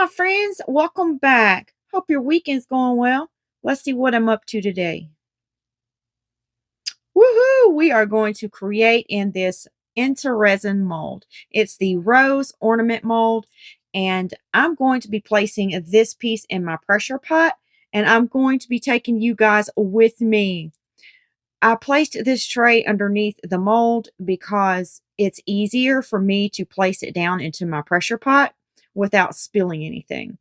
my friends. Welcome back. Hope your weekend's going well. Let's see what I'm up to today. Woohoo! We are going to create in this intoresin mold. It's the rose ornament mold, and I'm going to be placing this piece in my pressure pot, and I'm going to be taking you guys with me. I placed this tray underneath the mold because it's easier for me to place it down into my pressure pot without spilling anything.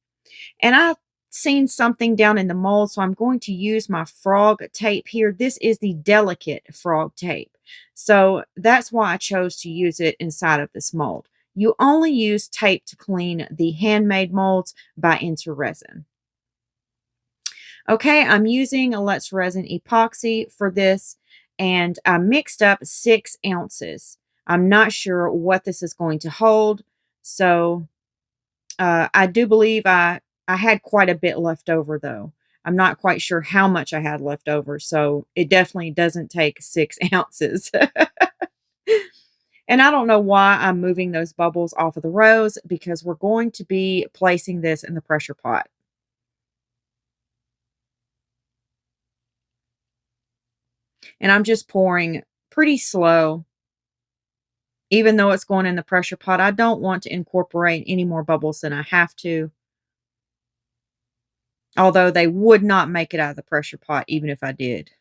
And I've seen something down in the mold, so I'm going to use my frog tape here. This is the delicate frog tape. So that's why I chose to use it inside of this mold. You only use tape to clean the handmade molds by intoresin. Okay, I'm using a Let's Resin epoxy for this, and I mixed up 6 ounces. I'm not sure what this is going to hold, so I do believe I had quite a bit left over, though. I'm not quite sure how much I had left over, so it definitely doesn't take 6 ounces. And I don't know why I'm moving those bubbles off of the rose, because we're going to be placing this in the pressure pot. And I'm just pouring pretty slow. Even though it's going in the pressure pot, I don't want to incorporate any more bubbles than I have to. Although they would not make it out of the pressure pot even if I did.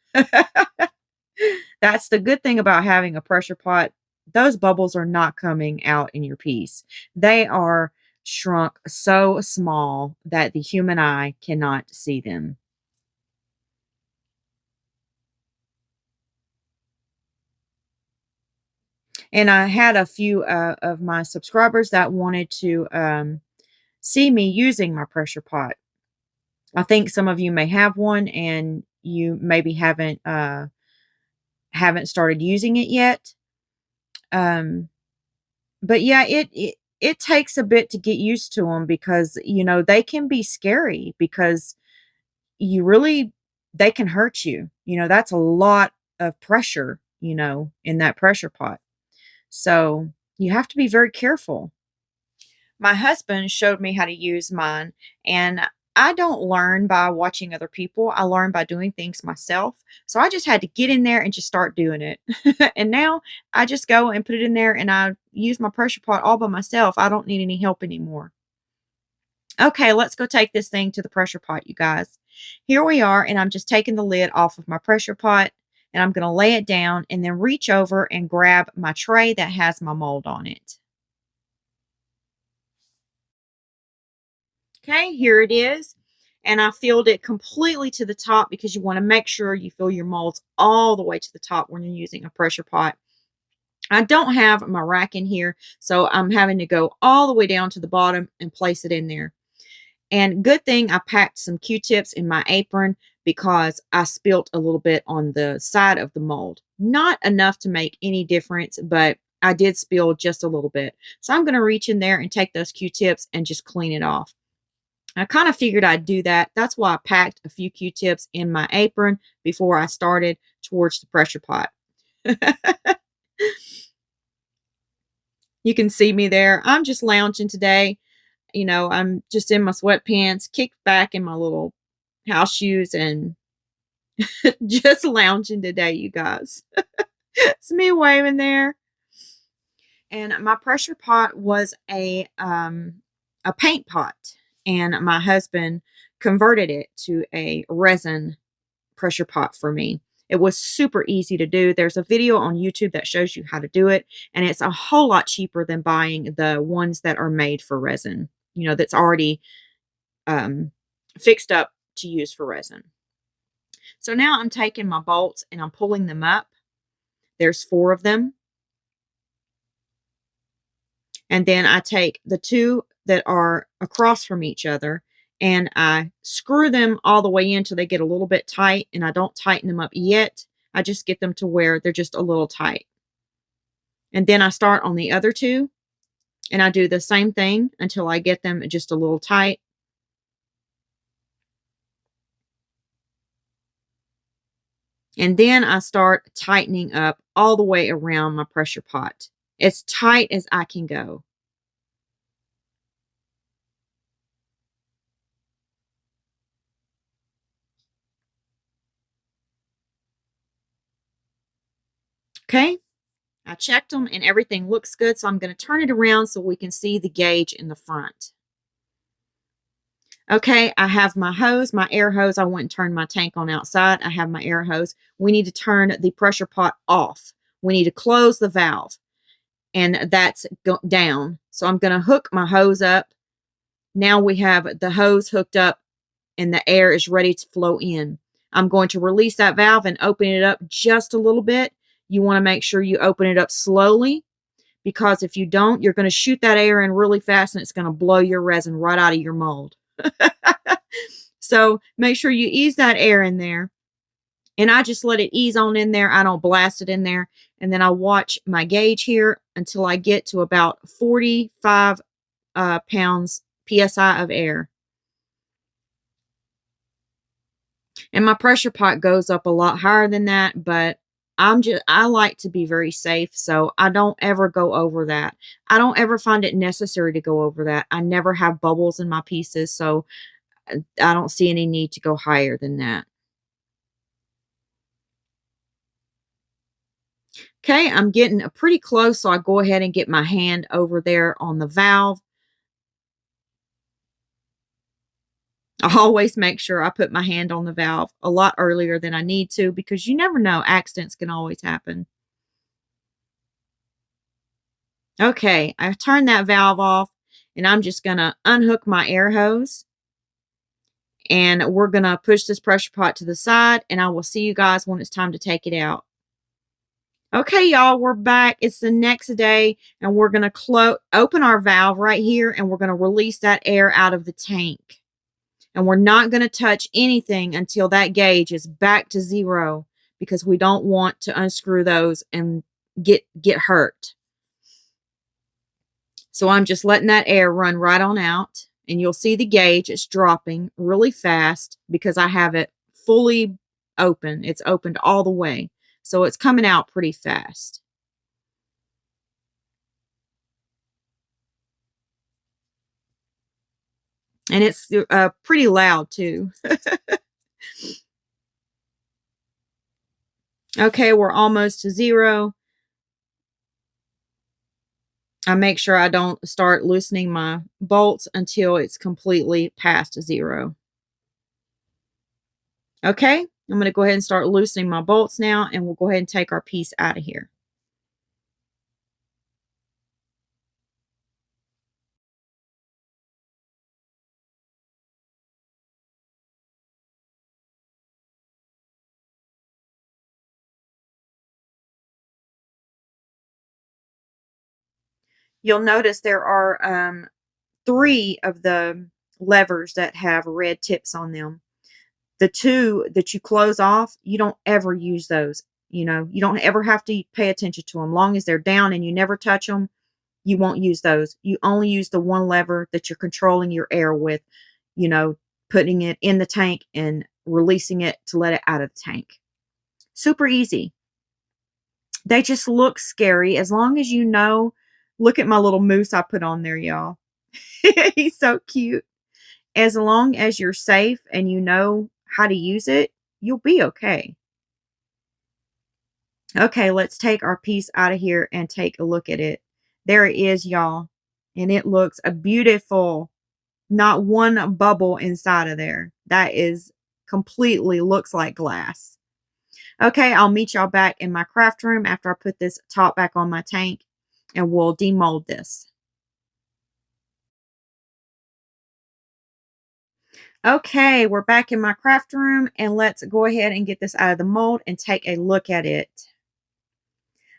That's the good thing about having a pressure pot. Those bubbles are not coming out in your piece. They are shrunk so small that the human eye cannot see them. And I had a few of my subscribers that wanted to see me using my pressure pot. I think some of you may have one and you maybe haven't started using it yet. But yeah, it takes a bit to get used to them, because they can be scary, because you really they can hurt you. That's a lot of pressure, in that pressure pot. So you have to be very careful. My husband showed me how to use mine, and I don't learn by watching other people. I learn by doing things myself. So I just had to get in there and just start doing it. And now I just go and put it in there and I use my pressure pot all by myself. I don't need any help anymore. Okay, let's go take this thing to the pressure pot, you guys. Here we are, and I'm just taking the lid off of my pressure pot, and I'm going to lay it down and then reach over and grab my tray that has my mold on it. Okay, here it is. And I filled it completely to the top, because you want to make sure you fill your molds all the way to the top when you're using a pressure pot. I don't have my rack in here, so I'm having to go all the way down to the bottom and place it in there. And good thing I packed some Q-tips in my apron, because I spilt a little bit on the side of the mold. Not enough to make any difference, but I did spill just a little bit. So I'm going to reach in there and take those Q-tips and just clean it off. I kind of figured I'd do that. That's why I packed a few Q-tips in my apron before I started towards the pressure pot. You can see me there. I'm just lounging today. I'm just in my sweatpants, kicked back in my little house shoes, and just lounging today, you guys. It's me waving there. And my pressure pot was a paint pot, and my husband converted it to a resin pressure pot for me. It was super easy to do. There's a video on YouTube that shows you how to do it, and it's a whole lot cheaper than buying the ones that are made for resin, that's already fixed up to use for resin. So now I'm taking my bolts and I'm pulling them up. There's 4 of them. And then I take the 2 that are across from each other, and I screw them all the way in till they get a little bit tight, and I don't tighten them up yet. I just get them to where they're just a little tight. And then I start on the other 2, and I do the same thing until I get them just a little tight. And then I start tightening up all the way around my pressure pot, as tight as I can go. Okay, I checked them and everything looks good. So I'm going to turn it around so we can see the gauge in the front. Okay, I have my hose, my air hose. I went and turned my tank on outside. I have my air hose. We need to turn the pressure pot off. We need to close the valve, and that's down. So I'm going to hook my hose up. Now we have the hose hooked up and the air is ready to flow in. I'm going to release that valve and open it up just a little bit. You want to make sure you open it up slowly, because if you don't, you're going to shoot that air in really fast and it's going to blow your resin right out of your mold. So make sure you ease that air in there. And I just let it ease on in there. I don't blast it in there. And then I watch my gauge here until I get to about 45 pounds PSI of air. And my pressure pot goes up a lot higher than that, but I like to be very safe, so I don't ever go over that. I don't ever find it necessary to go over that. I never have bubbles in my pieces, so I don't see any need to go higher than that. Okay, I'm getting pretty close, so I go ahead and get my hand over there on the valve. I always make sure I put my hand on the valve a lot earlier than I need to, because you never know, accidents can always happen. Okay, I turned that valve off, and I'm just going to unhook my air hose, and we're going to push this pressure pot to the side, and I will see you guys when it's time to take it out. Okay, y'all, we're back. It's the next day, and we're going to open our valve right here, and we're going to release that air out of the tank. And we're not going to touch anything until that gauge is back to 0, because we don't want to unscrew those and get hurt. So I'm just letting that air run right on out, and you'll see the gauge. It's dropping really fast because I have it fully open. It's opened all the way. So it's coming out pretty fast. And it's pretty loud too. Okay, we're almost to 0. I make sure I don't start loosening my bolts until it's completely past 0. Okay, I'm going to go ahead and start loosening my bolts now, and we'll go ahead and take our piece out of here. You'll notice there are 3 of the levers that have red tips on them. The 2 that you close off, you don't ever use those. You know, you don't ever have to pay attention to them. Long as they're down and you never touch them, you won't use those. You only use the one lever that you're controlling your air with, you know, putting it in the tank and releasing it to let it out of the tank. Super easy. They just look scary as long as you know. Look at my little moose I put on there, y'all. He's so cute. As long as you're safe and you know how to use it, you'll be okay. Okay, let's take our piece out of here and take a look at it. There it is, y'all. And it looks beautiful. Not one bubble inside of there. That is completely looks like glass. Okay, I'll meet y'all back in my craft room after I put this top back on my tank, and we'll demold this. Okay, we're back in my craft room, and let's go ahead and get this out of the mold and take a look at it.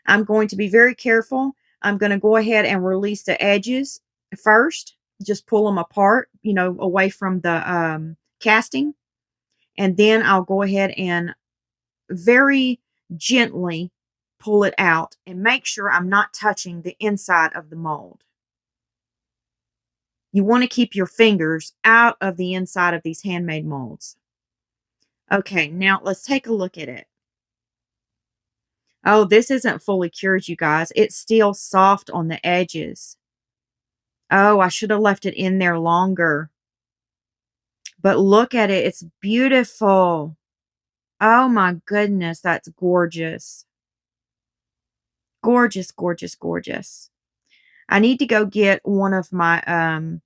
I'm going to be very careful. I'm going to go ahead and release the edges first. Just pull them apart, you know, away from the casting. And then I'll go ahead and very gently pull it out and make sure I'm not touching the inside of the mold. You want to keep your fingers out of the inside of these handmade molds. Okay, now let's take a look at it. Oh, this isn't fully cured, you guys. It's still soft on the edges. Oh, I should have left it in there longer. But look at it. It's beautiful. Oh my goodness, that's gorgeous. Gorgeous, gorgeous, gorgeous. I need to go get one of my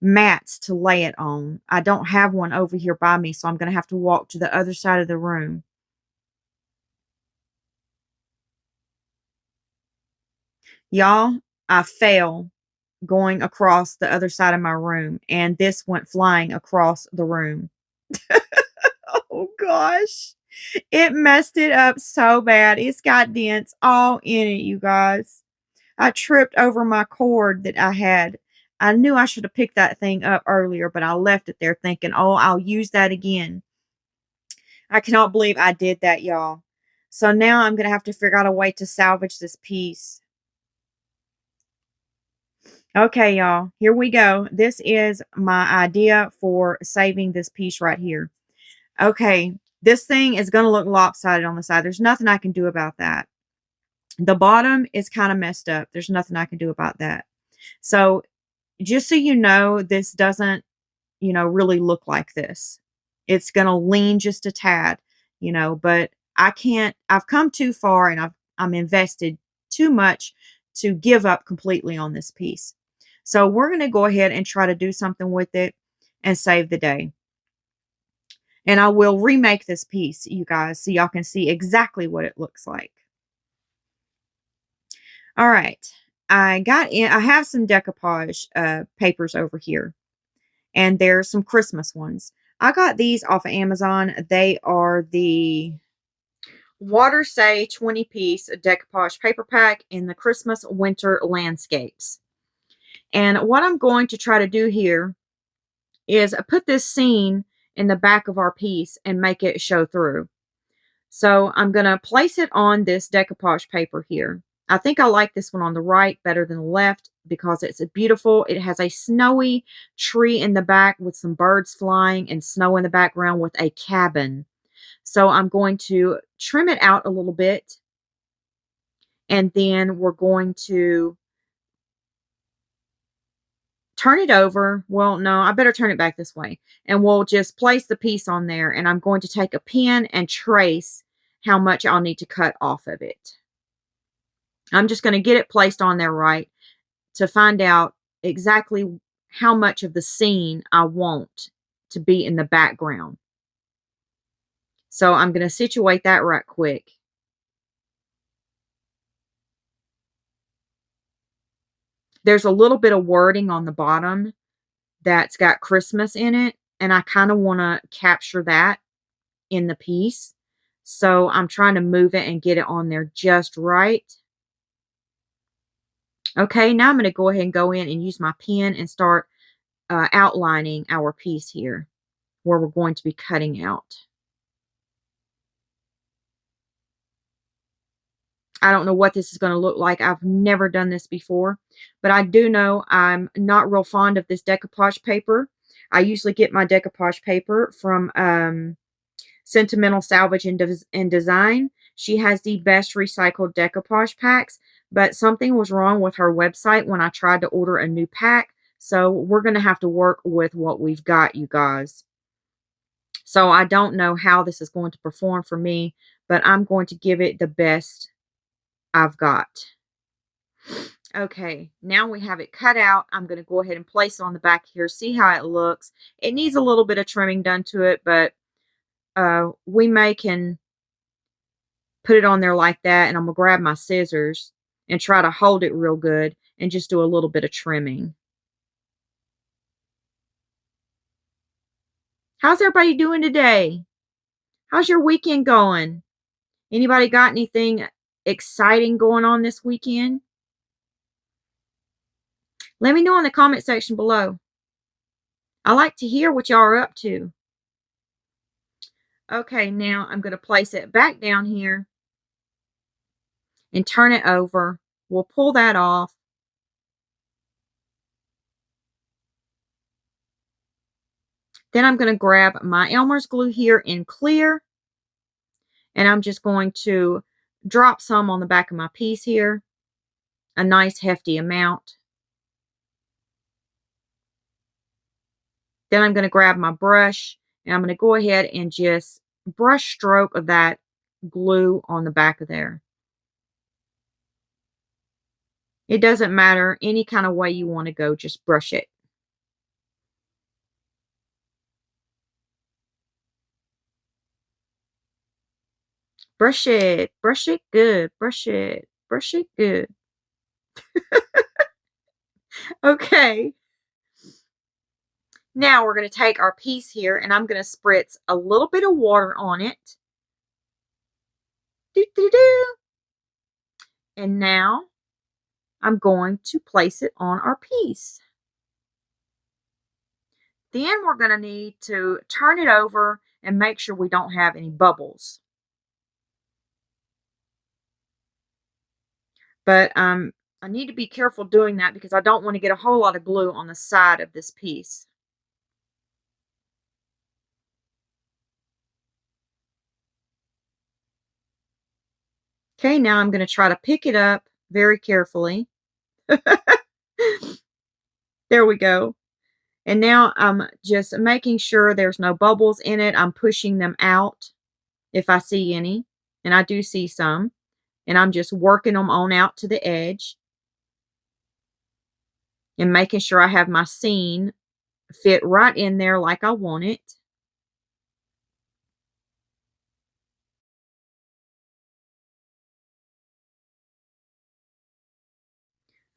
mats to lay it on. I don't have one over here by me, so I'm going to have to walk to the other side of the room. Y'all, I fell going across the other side of my room, and this went flying across the room. Oh gosh. It messed it up so bad. It's got dents all in it, you guys. I tripped over my cord that I had. I knew I should have picked that thing up earlier, but I left it there thinking, oh, I'll use that again. I cannot believe I did that, y'all. So now I'm going to have to figure out a way to salvage this piece. Okay, y'all, here we go. This is my idea for saving this piece right here. Okay, this thing is going to look lopsided on the side. There's nothing I can do about that. The bottom is kind of messed up. There's nothing I can do about that. So just so you know, this doesn't, really look like this. It's going to lean just a tad, but I've come too far and I'm invested too much to give up completely on this piece. So we're going to go ahead and try to do something with it and save the day. And I will remake this piece, you guys, so y'all can see exactly what it looks like. All right. I have some decoupage papers over here. And there's some Christmas ones. I got these off of Amazon. They are the Water Say 20-piece decoupage paper pack in the Christmas winter landscapes. And what I'm going to try to do here is put this scene in the back of our piece and make it show through. So I'm going to place it on this decoupage paper here. I think I like this one on the right better than the left because it's beautiful. It has a snowy tree in the back with some birds flying and snow in the background with a cabin. So I'm going to trim it out a little bit. And then we're going to turn it over. Well, no, I better turn it back this way. And we'll just place the piece on there. And I'm going to take a pen and trace how much I'll need to cut off of it. I'm just going to get it placed on there right to find out exactly how much of the scene I want to be in the background. So I'm going to situate that right quick. There's a little bit of wording on the bottom that's got Christmas in it, and I kind of want to capture that in the piece. So I'm trying to move it and get it on there just right. Okay, now I'm going to go ahead and go in and use my pen and start outlining our piece here where we're going to be cutting out. I don't know what this is going to look like. I've never done this before, but I do know I'm not real fond of this decoupage paper. I usually get my decoupage paper from Sentimental Salvage and Design. She has the best recycled decoupage packs, but something was wrong with her website when I tried to order a new pack. So we're going to have to work with what we've got, you guys. So I don't know how this is going to perform for me, but I'm going to give it the best I've got. Okay, now we have it cut out. I'm going to go ahead and place it on the back here. See how it looks. It needs a little bit of trimming done to it, but we can put it on there like that. And I'm going to grab my scissors and try to hold it real good and just do a little bit of trimming. How's everybody doing today? How's your weekend going? Anybody got anything exciting going on this weekend? Let me know in the comment section below. I like to hear what y'all are up to. Okay, now I'm going to place it back down here and turn it over. We'll pull that off. Then I'm going to grab my Elmer's glue here in clear. And I'm just going to drop some on the back of my piece here. A nice hefty amount. Then I'm going to grab my brush and I'm going to go ahead and just brush stroke of that glue on the back of there. It doesn't matter any kind of way you want to go, just brush it. Brush it good, brush it good. Okay. Now we're going to take our piece here and I'm going to spritz a little bit of water on it. Doo, doo, doo. And now I'm going to place it on our piece. Then we're going to need to turn it over and make sure we don't have any bubbles. But I need to be careful doing that because I don't want to get a whole lot of glue on the side of this piece. Okay, now I'm going to try to pick it up very carefully. There we go. And now I'm just making sure there's no bubbles in it. I'm pushing them out if I see any. And I do see some. And I'm just working them on out to the edge. And making sure I have my seam fit right in there like I want it.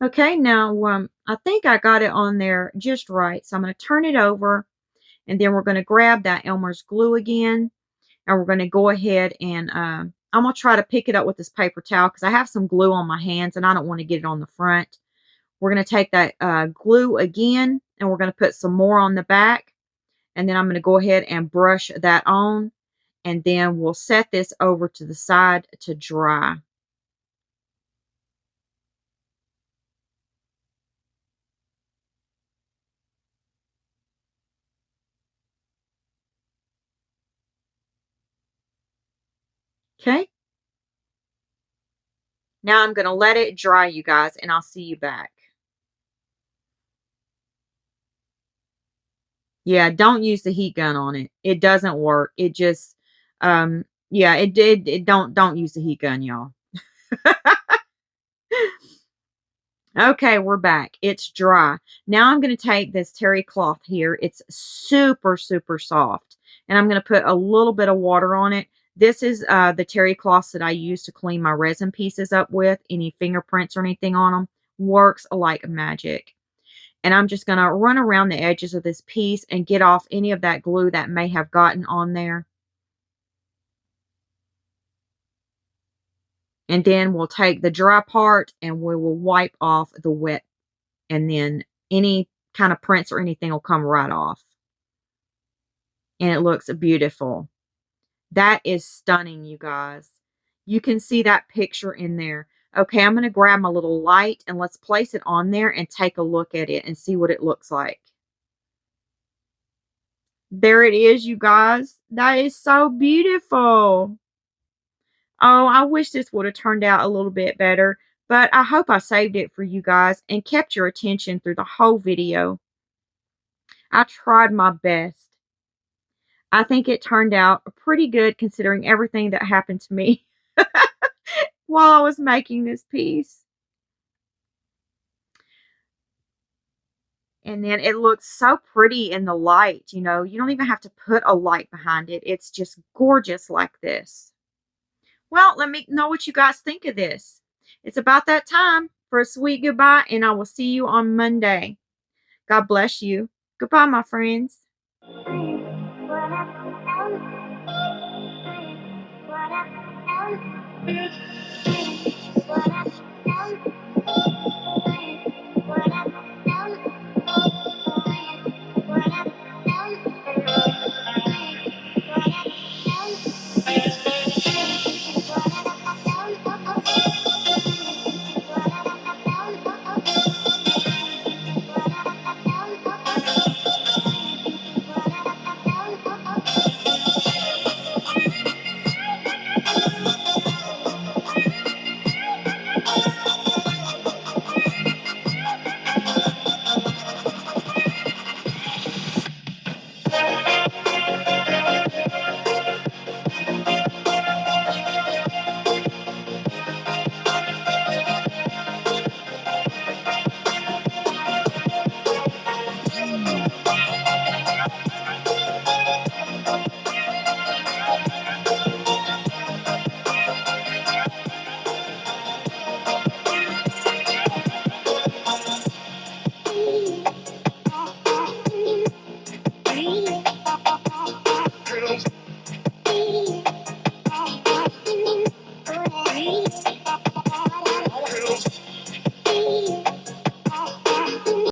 Okay, now I think I got it on there just right. So I'm going to turn it over and then we're going to grab that Elmer's glue again and we're going to go ahead and I'm going to try to pick it up with this paper towel because I have some glue on my hands and I don't want to get it on the front. We're going to take that glue again and we're going to put some more on the back and then I'm going to go ahead and brush that on and then we'll set this over to the side to dry. Okay. Now I'm going to let it dry, you guys, and I'll see you back. Yeah, don't use the heat gun on it. It doesn't work. It just, yeah, it did. It don't use the heat gun, y'all. Okay, we're back. It's dry. Now I'm going to take this terry cloth here. It's super, super soft. And I'm going to put a little bit of water on it. This is the terry cloth that I use to clean my resin pieces up with. Any fingerprints or anything on them. Works like magic. And I'm just going to run around the edges of this piece and get off any of that glue that may have gotten on there. And then we'll take the dry part and we will wipe off the wet. And then any kind of prints or anything will come right off. And it looks beautiful. That is stunning, you guys. You can see that picture in there. Okay, I'm going to grab my little light and let's place it on there and take a look at it and see what it looks like. There it is, you guys. That is so beautiful. Oh, I wish this would have turned out a little bit better, but I hope I saved it for you guys and kept your attention through the whole video. I tried my best. I think it turned out pretty good considering everything that happened to me while I was making this piece. And then it looks so pretty in the light, you know. You don't even have to put a light behind it. It's just gorgeous like this. Well, let me know what you guys think of this. It's about that time for a sweet goodbye, and I will see you on Monday. God bless you. Goodbye, my friends.